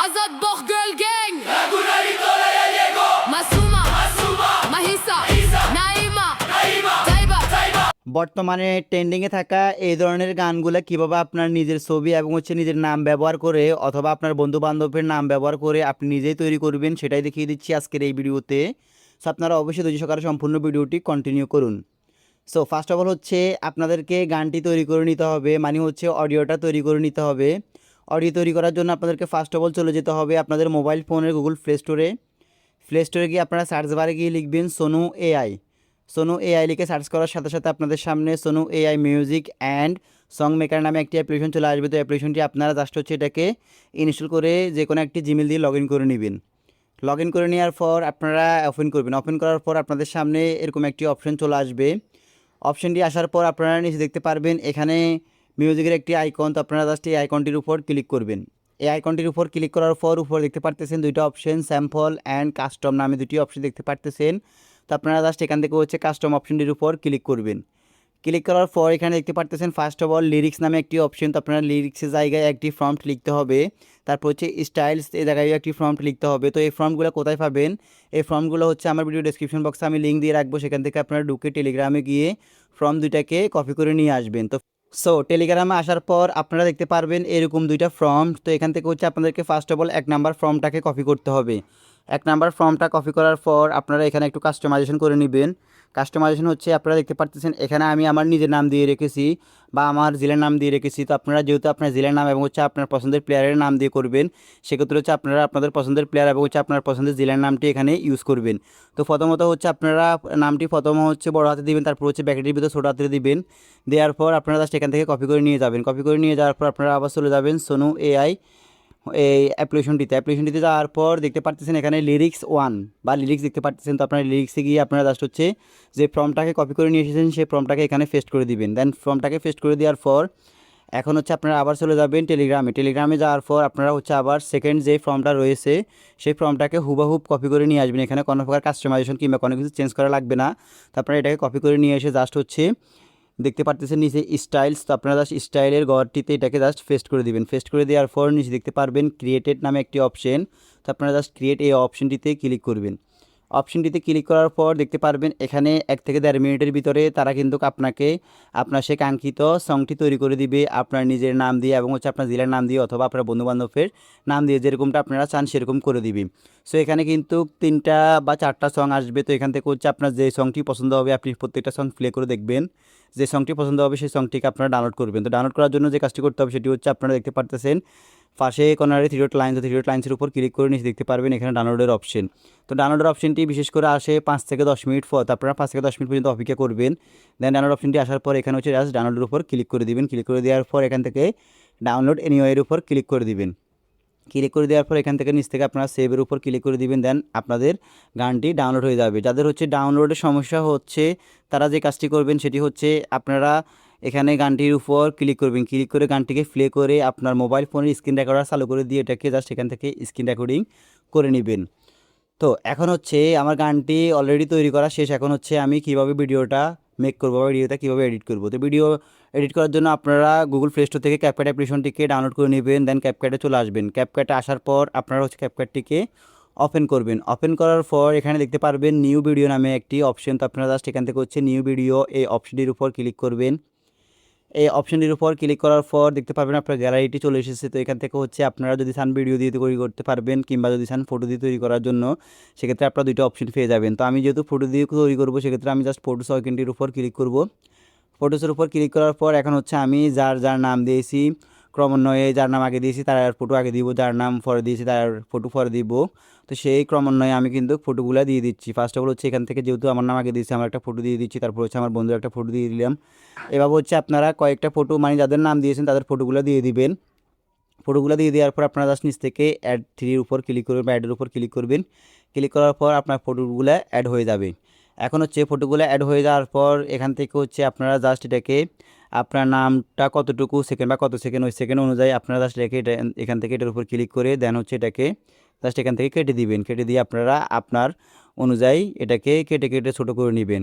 Azad Bokh Girl Gang Masuma Mahisa Naima Taiba বর্তমানে ট্রেন্ডিংয়ে থাকা এই ধরনের গানগুলো কীভাবে আপনার নিজের ছবি এবং নিজের নাম ব্যবহার করে অথবা আপনার বন্ধু বান্ধবের নাম ব্যবহার করে আপনি নিজেই তৈরি করবেন সেটাই দেখিয়ে দিচ্ছি আজকের এই ভিডিওতে। সো আপনারা অবশ্যই ধৈর্য সহকারে সম্পূর্ণ ভিডিওটি কন্টিনিউ করুন। সো ফার্স্ট অফ অল আপনাদেরকে গানটি তৈরি করে নিতে হবে, মানে অডিওটা তৈরি করে নিতে হবে। অডিও তৈরি করার জন্য আপনাদেরকে ফার্স্ট অফ অল চলে যেতে হবে আপনাদের মোবাইল ফোনের গুগল প্লে স্টোরে গিয়ে আপনারা সার্চ বারে গিয়ে লিখবেন সোনু এআই লিখে সার্চ করার সাথে সাথে আপনাদের সামনে Sonu AI music and song maker নামে একটি অ্যাপ্লিকেশন চলে আসবে। তো অ্যাপ্লিকেশনটি আপনারা জাস্ট এটাকে ইনস্টল করে যে কোনো একটি জিমেল দিয়ে লগ ইন করে নেবেন। লগ ইন করে নেওয়ার পর আপনারা ওপেন করবেন। ওপেন করার পর আপনাদের সামনে এরকম একটি অপশন চলে আসবে। অপশনটি আসার পর আপনারা নিচে দেখতে পারবেন এখানে মিউজিকের একটি আইকন। তো আপনারা জাস্ট এই আইকনটির উপর ক্লিক করবেন। এই আইকনটির উপর ক্লিক করার পর উপর দেখতে পারতেছেন দুইটা অপশন, স্যাম্পল অ্যান্ড কাস্টম নামে দুটি অপশন দেখতে পারতেছেন। তো আপনারা জাস্ট এখান থেকে কাস্টম অপশনটির উপর ক্লিক করবেন। ক্লিক করার পর এখানে দেখতে পারতেছেন ফার্স্ট অফ অল লিরিক্স নামে একটি অপশন। তো আপনারা লিরিক্সের জায়গায় একটি ফর্মট লিখতে হবে। তারপর স্টাইলস এই জায়গায় একটি ফর্মট লিখতে হবে। তো এই ফর্মগুলো কোথায় পাবেন? এই ফর্মগুলো আমার ভিডিও ডেসক্রিপশন বক্সে আমি লিঙ্ক দিয়ে রাখবো, সেখান থেকে আপনারা ঢুকে টেলিগ্রামে গিয়ে ফর্ম দুইটাকে কপি করে নিয়ে আসবেন। তো টেলিগ্রামে আসার পর আপনারা দেখতে পারবেন এরকম দুইটা ফর্ম। তো এখান থেকে আপনাদেরকে ফার্স্ট অফ অল 1 নাম্বার ফর্মটাকে কপি করতে হবে। 1 নাম্বার ফর্মটা কপি করার পর আপনারা এখানে একটু কাস্টমাইজেশন করে নেবেন। কাস্টমাইজেশন আপনারা দেখতে পাচ্ছেন এখানে আমি আমার নিজের নাম দিয়ে রেখেছি বা আমার জেলার নাম দিয়ে রেখেছি। তো আপনারা যেহেতু আপনার জেলার নাম এবং আপনার পছন্দের প্লেয়ারের নাম দিয়ে করবেন, সেক্ষেত্রে আপনারা আপনাদের পছন্দের প্লেয়ার এবং আপনার পছন্দের জেলার নামটি এখানে ইউজ করবেন। তো প্রথমত আপনারা নামটি প্রথম বড় হাতে দিবেন, তারপর ব্র্যাকেটের ভিতরে ছোটো হাতে দিবেন। দেওয়ার পর আপনারা জাস্ট এখান থেকে কপি করে নিয়ে যাবেন। কপি করে নিয়ে যাওয়ার পর আপনারা আবার চলে যাবেন সোনু এআই এই অ্যাপ্লিকেশনটিতে যাওয়ার পর দেখতে পাচ্ছেন এখানে লিরিক্স 1 বা লিরিক্স দেখতে পাচ্ছেন। তো আপনারা লিরিক্সে গিয়ে আপনারা জাস্ট যে ফর্মটাকে কপি করে নিয়ে এসেছেন সেই ফর্মটাকে এখানে পেস্ট করে দিবেন। দেন ফর্মটাকে পেস্ট করে দেওয়ার পর এখন আপনারা আবার চলে যাবেন টেলিগ্রামে যাওয়ার পর আপনারা আবার সেকেন্ড যে ফর্মটা রয়েছে সেই ফর্মটাকে হুবহুব কপি করে নিয়ে আসবেন। এখানে কোনো প্রকার কাস্টমাইজেশন কিংবা কোনো কিছু চেঞ্জ করা লাগবে না। তো আপনারা এটাকে কপি করে নিয়ে এসে জাস্ট দেখতে পারতেছেন নিচে স্টাইলস। তো আপনারা জাস্ট স্টাইলের ঘরটিতে এটাকে জাস্ট পেস্ট করে দিবেন। পেস্ট করে দেওয়ার পর নিচে দেখতে পারবেন ক্রিয়েটেড নামে একটি অপশন। তো আপনারা জাস্ট ক্রিয়েট এই অপশনটিতে ক্লিক করবেন। অপশনটিতে ক্লিক করার পর দেখতে পারবেন এখানে 1 থেকে 1.5 মিনিটের ভিতরে তারা কিন্তু আপনাকে আপনার সে কাঙ্ক্ষিত সংটি তৈরি করে দিবে আপনার নিজের নাম দিয়ে এবং আপনার জেলার নাম দিয়ে অথবা আপনার বন্ধুবান্ধবের নাম দিয়ে যেরকমটা আপনারা চান সেরকম করে দিবে। সো এখানে কিন্তু 3টা বা 4টা সং আসবে। তো এখান থেকে আপনার যে সংটি পছন্দ হবে আপনি প্রত্যেকটা সং প্লে করে দেখবেন। যে সংটি পছন্দ হবে সেই সংটিকে আপনারা ডাউনলোড করবেন। তো ডাউনলোড করার জন্য যে কাজটি করতে হবে সেটি আপনারা দেখতে পারতেছেন পাশে কর্নারে 3 ডট লাইন্সের উপর ক্লিক করে নিচে দেখতে পারবেন এখানে ডাউনলোডের অপশন। তো ডাউনলোডের অপশনটি বিশেষ করে আসে 5 থেকে 10 মিনিট পর। আপনারা 5 থেকে 10 মিনিট পর্যন্ত অপেক্ষা করবেন। দেন ডাউনলোড অপশনটি আসার পর এখানে জাস্ট ডাউনলোডের উপর ক্লিক করে দিবেন। ক্লিক করে দেওয়ার পর এখান থেকে ডাউনলোড এনিওয়ের উপর ক্লিক করে দিবেন। ক্লিক করে দেওয়ার পর এখান থেকে নিচ থেকে আপনারা সেভের উপর ক্লিক করে দিবেন। দেন আপনাদের গানটি ডাউনলোড হয়ে যাবে। যাদের ডাউনলোডের সমস্যা তারা যে কাজটি করবেন সেটি আপনারা এখানে গানটির উপর ক্লিক করবেন। ক্লিক করে গানটিকে প্লে করে আপনার মোবাইল ফোনের স্ক্রিন রেকর্ডার চালু করে দিয়ে এটাকে জাস্ট এখান থেকে স্ক্রিন রেকর্ডিং করে নেবেন। তো এখন আমার গানটি অলরেডি তৈরি করা শেষ। এখন আমি কিভাবে ভিডিওটা মেক করবো বা ভিডিওটা কীভাবে এডিট করবো। তো ভিডিও এডিট করার জন্য আপনারা গুগল প্লে স্টোর থেকে ক্যাপকাট অ্যাপ্লিকেশনটিকে ডাউনলোড করে নেবেন। দেন ক্যাপকাটে চলে আসবেন। ক্যাপকাটে আসার পর আপনারা ক্যাপকাটটিকে ওপেন করবেন। ওপেন করার পর এখানে দেখতে পারবেন নিউ ভিডিও নামে একটি অপশন। তো আপনারা জাস্ট এখান থেকে নিউ ভিডিও এই অপশনটির উপর ক্লিক করবেন। এই অপশনটির উপর ক্লিক করার পর দেখতে পারবেন আপনার গ্যালারিটি চলে এসেছে। তো এখান থেকে আপনারা যদি চান ভিডিও দিয়ে তৈরি করতে পারবেন কিংবা যদি চান ফটো দিয়ে তৈরি করার জন্য সেক্ষেত্রে আপনারা 2টা অপশন পেয়ে যাবেন। তো আমি যেহেতু ফটো দিয়ে তৈরি করবো সেক্ষেত্রে আমি জাস্ট ফটোস আইকনটির উপর ক্লিক করব। ফটোসের উপর ক্লিক করার পর এখন আমি যার নাম দিয়েছি ক্রমান্বয়ে যার নাম আগে দিয়েছি তার ফটো আগে দিব, যার নাম পরে দিয়েছি তার ফটো পরে দিব। তো সেই ক্রমান্বয়ে আমি কিন্তু ফটোগুলো দিয়ে দিচ্ছি। ফার্স্ট অফ অল এখান থেকে যেহেতু আমার নাম আগে দিয়েছি আমার একটা ফটো দিয়ে দিচ্ছি, তারপর আমার বন্ধুর একটা ফটো দিয়ে দিলাম। এভাবে আপনারা কয়েকটা ফটো মানে যাদের নাম দিয়েছেন তাদের ফটোগুলো দিয়ে দিবেন। ফটোগুলো দিয়ে দেওয়ার পর আপনারা জাস্ট নিচ থেকে অ্যাড 3 উপর ক্লিক করবেন বা অ্যাডের উপর ক্লিক করবেন। ক্লিক করার পর আপনার ফটোগুলো অ্যাড হয়ে যাবে। এখন ফটোগুলো অ্যাড হয়ে যাওয়ার পর এখান থেকে আপনারা জাস্ট এটাকে আপনার নামটা কতটুকু সেকেন্ড বা কত সেকেন্ড ওই সেকেন্ড অনুযায়ী আপনারা জাস্ট রেখে এখান থেকে এটার উপর ক্লিক করে দেন এটাকে জাস্ট এখান থেকে কেটে দিবেন। কেটে দিয়ে আপনারা আপনার অনুযায়ী এটাকে কেটে ছোটো করে নেবেন।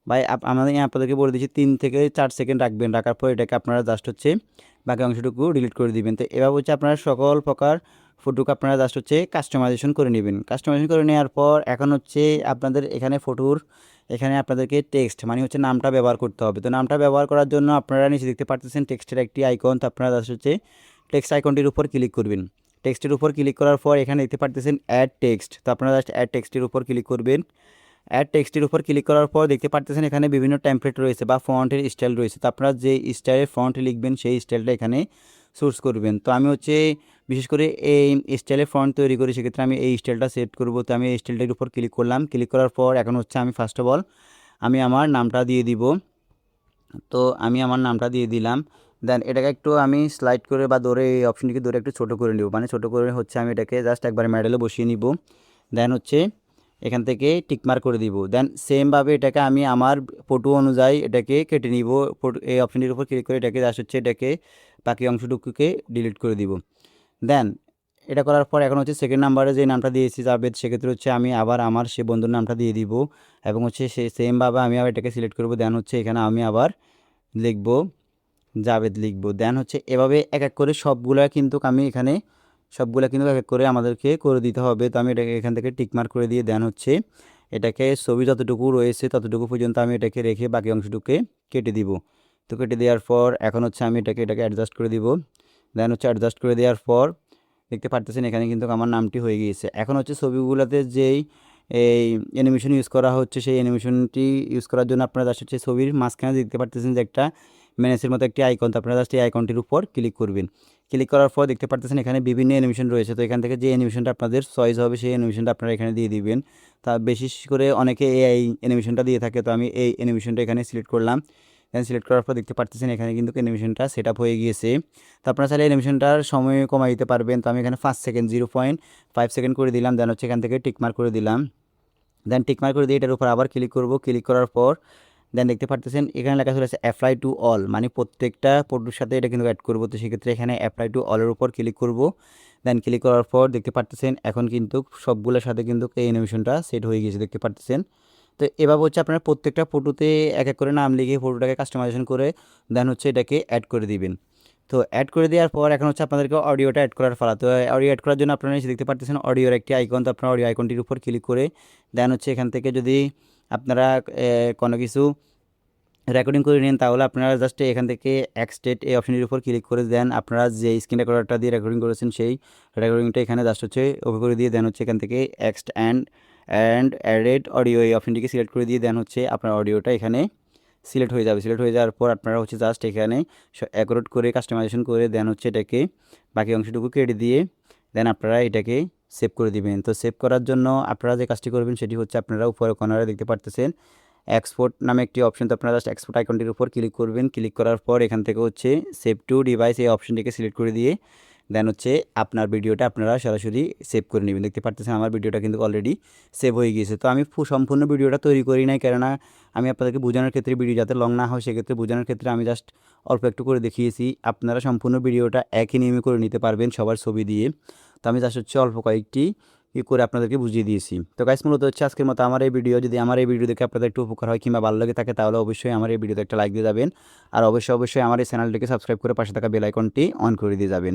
ভাই আমাদের আপনাদেরকে বলে দিচ্ছি 3 থেকে 4 সেকেন্ড রাখবেন। রাখার পর এটাকে আপনারা জাস্ট বাকি অংশটুকু ডিলিট করে দিবেন। তো এভাবে আপনারা সকল প্রকার ফটোকে আপনারা জাস্ট হচ্ছে কাস্টমাইজেশন করে নেবেন। কাস্টমাইজেশন করে নেওয়ার পর এখন হচ্ছে আপনাদের এখানে ফটোর এখানে আপনাদেরকে টেক্সট মানে হচ্ছে নামটা ব্যবহার করতে হবে। তো নামটা ব্যবহার করার জন্য আপনারা নিচে দেখতে পারতেছেন টেক্সটের একটি আইকন। তো আপনারা জাস্ট হচ্ছে টেক্সট আইকনটির উপর ক্লিক করবেন। টেক্সটের উপর ক্লিক করার পর এখানে দেখতে পারতেছেন অ্যাড টেক্সট। তো আপনারা জাস্ট অ্যাড টেক্সটের উপর ক্লিক করবেন। অ্যাড টেক্সটের উপর ক্লিক করার পর দেখতে পারতেছেন এখানে বিভিন্ন টেমপ্লেট রয়েছে বা ফন্টের স্টাইল রয়েছে। তো আপনারা যে স্টাইলের ফন্ট লিখবেন সেই স্টাইলটা এখানে সোর্স করবেন। তো আমি হচ্ছে বিশেষ করে এই স্টাইলের ফন্ট তৈরি করি, সেক্ষেত্রে আমি এই স্টাইলটা সেট করব। তো আমি এই স্টাইলটার উপর ক্লিক করলাম। ক্লিক করার পর এখন হচ্ছে আমি ফার্স্ট অফ অল আমি আমার নামটা দিয়ে দিব। তো আমি আমার নামটা দিয়ে দিলাম। দেন এটাকে একটু আমি স্লাইড করে বা ধরে এই অপশনটিকে ধরে একটু ছোটো করে নেব, মানে ছোটো করে হচ্ছে আমি এটাকে জাস্ট একবার মেডেলে বসিয়ে নিব। দেন হচ্ছে এখান থেকে টিকমার্ক করে দিব। দেন সেমভাবে এটাকে আমি আমার ফটো অনুযায়ী এটাকে কেটে নিব। এই অপশনটির উপর ক্লিক করে এটাকে জাস্ট হচ্ছে এটাকে বাকি অংশটুকুকে ডিলিট করে দিব। দেন এটা করার পর এখন হচ্ছে সেকেন্ড নাম্বারে যে নামটা দিয়েছি জাভেদ, সেক্ষেত্রে হচ্ছে আমি আবার আমার সে বন্ধুর নামটা দিয়ে দিব এবং হচ্ছে সেমভাবে আমি আবার এটাকে সিলেক্ট করব। দেন হচ্ছে এখানে আমি আবার লিখব জাভেদ লিখব। দেন হচ্ছে এভাবে এক এক করে সবগুলা কিন্তু আমি এখানে সবগুলা কিন্তু এক এক করে আমাদেরকে করে দিতে হবে। তো আমি এটাকে এখান থেকে টিকমার্ক করে দিয়ে দেন হচ্ছে এটাকে ছবি যতটুকু রয়েছে ততটুকু পর্যন্ত আমি এটাকে রেখে বাকি অংশটুকুকে কেটে দিব। তো কেটে দেওয়ার পর এখন হচ্ছে আমি এটাকে অ্যাডজাস্ট করে দিব। দেন হচ্ছে অ্যাডজাস্ট করে দেওয়ার পর দেখতে পারতেছেন এখানে কিন্তু আমার নামটি হয়ে গিয়েছে। এখন হচ্ছে ছবিগুলোতে যেই এই অ্যানিমেশন ইউজ করা হচ্ছে সেই অ্যানিমেশনটি ইউজ করার জন্য আপনারা জাস্ট হচ্ছে ছবির মাঝখানে দেখতে পারতেছেন যে একটা ম্যানেজের মতো একটি আইকন। তো আপনারা জাস্ট এই আইকনটির উপর ক্লিক করবেন। ক্লিক করার পর দেখতে পারতেছেন এখানে বিভিন্ন অ্যানিমেশন রয়েছে। তো এখান থেকে যে অ্যানিমেশনটা আপনাদের চয়েস হবে সেই অ্যানিমেশনটা আপনারা এখানে দিয়ে দিবেন। তা বিশেষ করে অনেকে এই অ্যানিমেশনটা দিয়ে থাকে, তো আমি এই অ্যানিমেশনটা এখানে সিলেক্ট করলাম। দেন সিলেক্ট করার পর দেখতে পারতেছেন এখানে কিন্তু অ্যানিমেশনটা সেট আপ হয়ে গিয়েছে। তো আপনারা চাইলে অ্যানিমেশনটার সময় কমাই দিতে পারবেন। তো আমি এখানে 5 সেকেন্ড 0.5 সেকেন্ড করে দিলাম। দেন হচ্ছে এখান থেকে টিকমার্ক করে দিলাম। দেন টিকমার্ক করে দিয়ে এটার উপর আবার ক্লিক করব। ক্লিক করার পর দেন দেখতে পারতেছেন এখানে লেখা চলে আছে অ্যাপ্লাই টু অল, মানে প্রত্যেকটা ফটোর সাথে এটা কিন্তু অ্যাড করব। তো সেক্ষেত্রে এখানে অ্যাপ্লাই টু অলের উপর ক্লিক করব। দেন ক্লিক করার পর দেখতে পারতেছেন এখন কিন্তু সবগুলোর সাথে কিন্তু এই অ্যানিমেশনটা সেট হয়ে গিয়েছে দেখতে পারতেছেন। তো এভাবে হচ্ছে আপনারা প্রত্যেকটা ফটোতে এক এক করে নাম লিখে ফটোটাকে কাস্টমাইজেশন করে দেন হচ্ছে এটাকে অ্যাড করে দিবেন। তো অ্যাড করে দেওয়ার পর এখন হচ্ছে আপনাদেরকে অডিওটা অ্যাড করার পালা। তো অডিও অ্যাড করার জন্য আপনারা দেখতে পারতেছেন অডিওর একটি আইকন। তো আপনারা অডিও আইকনটির উপর ক্লিক করে দেন হচ্ছে এখান থেকে যদি আপনারা কোনো কিছু রেকর্ডিং করে নেন তাহলে আপনারা জাস্ট এখান থেকে এক্সটেট এই অপশনটির উপর ক্লিক করে দেন আপনারা যে স্ক্রিন রেকর্ডারটা দিয়ে রেকর্ডিং করেছেন সেই রেকর্ডিংটা এখানে জাস্ট হচ্ছে ওকে করে দিয়ে দেন হচ্ছে এখান থেকে এক্সট অ্যান্ড অ্যাডেড অডিও এই অপশনটিকে সিলেক্ট করে দিয়ে দেন হচ্ছে আপনার অডিওটা এখানে সিলেক্ট হয়ে যাবে। সিলেক্ট হয়ে যাওয়ার পর আপনারা হচ্ছে জাস্ট এখানে অ্যাকোরেট করে কাস্টমাইজেশন করে দেন হচ্ছে এটাকে বাকি অংশটুকু কেটে দিয়ে দেন আপনারা এটাকে সেভ করে দিবেন। তো সেভ করার জন্য আপনারা যে কাজটি করবেন সেটি হচ্ছে আপনারা উপরে কর্নারে দেখতে পারতেছেন এক্সপোর্ট নামে একটি অপশন। তো আপনারা জাস্ট এক্সপোর্ট আইকনটির উপর ক্লিক করবেন। ক্লিক করার পর এখান থেকে হচ্ছে সেভ টু ডিভাইস এই অপশনটিকে সিলেক্ট করে দিয়ে দেন হচ্ছে আপনার ভিডিওটা আপনারা সরাসরি সেভ করে নেবেন। দেখতে পারতেছেন আমার ভিডিওটা কিন্তু অলরেডি সেভ হয়ে গিয়েছে। তো আমি সম্পূর্ণ ভিডিওটা তৈরি করি নাই, কেননা আমি আপনাদেরকে বোঝানোর ক্ষেত্রে ভিডিও যাতে লং না হয় সেক্ষেত্রে বোঝানোর ক্ষেত্রে আমি জাস্ট অল্প একটু করে দেখিয়েছি। আপনারা সম্পূর্ণ ভিডিওটা একই নিয়মে করে নিতে পারবেন সবার ছবি দিয়ে। তো আমি জাস্ট হচ্ছে অল্প কয়েকটি করে আপনাদেরকে বুঝিয়ে দিয়েছি। তো গাইস মূলত হচ্ছে আজকের মতো আমার এই ভিডিও, যদি আমার এই ভিডিও দেখে আপনাদের একটু উপকার হয় কিংবা ভালো লাগে থাকে তাহলে অবশ্যই আমার এই ভিডিওতে একটা লাইক দিয়ে যাবেন। আর অবশ্যই আমার এই চ্যানেলটিকে সাবস্ক্রাইব করে পাশে থাকা বেল আইকনটি অন করে দিয়ে যাবেন।